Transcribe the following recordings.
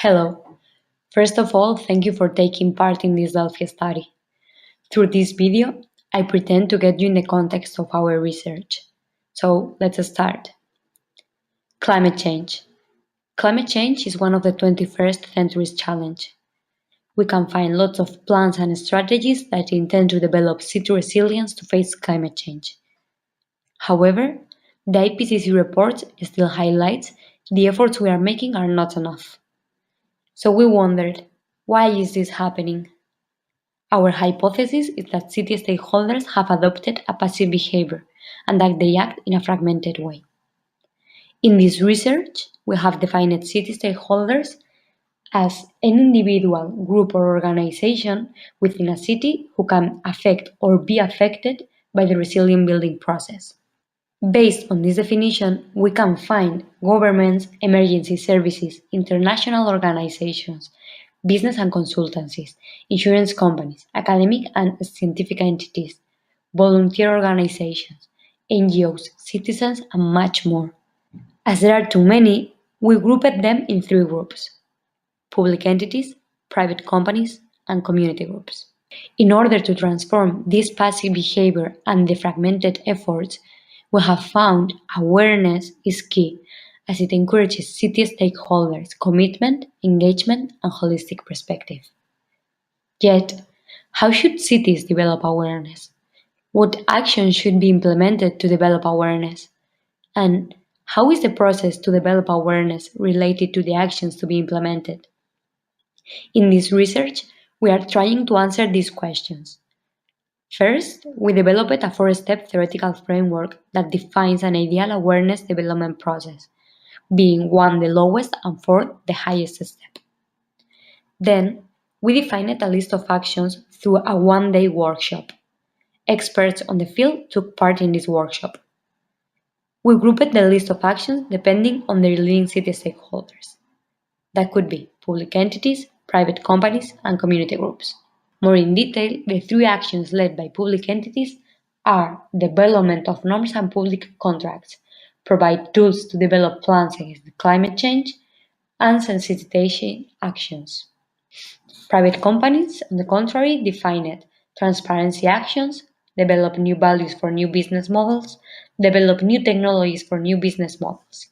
Hello. First of all, thank you for taking part in this Delphi study. Through this video, I pretend to get you in the context of our research. So let's start. Climate change. Climate change is one of the 21st century's challenges. We can find lots of plans and strategies that intend to develop city resilience to face climate change. However, the IPCC report still highlights the efforts we are making are not enough. So we wondered, why is this happening? Our hypothesis is that city stakeholders have adopted a passive behavior and that they act in a fragmented way. In this research, we have defined city stakeholders as an individual, group, or organization within a city who can affect or be affected by the resilient building process. Based on this definition, we can find governments, emergency services, international organizations, business and consultancies, insurance companies, academic and scientific entities, volunteer organizations, NGOs, citizens, and much more. As there are too many, we grouped them in three groups: public entities, private companies, and community groups. In order to transform this passive behavior and the fragmented efforts, we have found awareness is key, as it encourages city stakeholders' commitment, engagement, and holistic perspective. Yet, how should cities develop awareness? What actions should be implemented to develop awareness? And how is the process to develop awareness related to the actions to be implemented? In this research, we are trying to answer these questions. First, we developed a four-step theoretical framework that defines an ideal awareness development process, being 1 the lowest and 4 the highest step. Then, we defined a list of actions through a one-day workshop. Experts on the field took part in this workshop. We grouped the list of actions depending on their leading city stakeholders. That could be public entities, private companies, and community groups. More in detail, the three actions led by public entities are development of norms and public contracts, provide tools to develop plans against climate change, and sensitization actions. Private companies, on the contrary, defined transparency actions, develop new values for new business models, develop new technologies for new business models.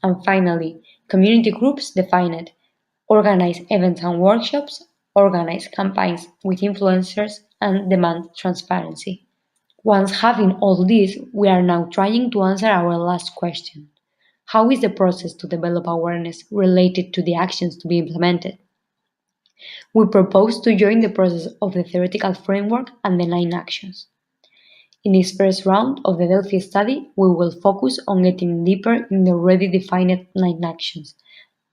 And finally, community groups defined organize events and workshops, organize campaigns with influencers, and demand transparency. Once having all this, we are now trying to answer our last question. How is the process to develop awareness related to the actions to be implemented? We propose to join the process of the theoretical framework and the 9 actions. In this first round of the Delphi study, we will focus on getting deeper in the already defined 9 actions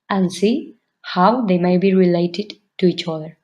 and see how they may be related to each other.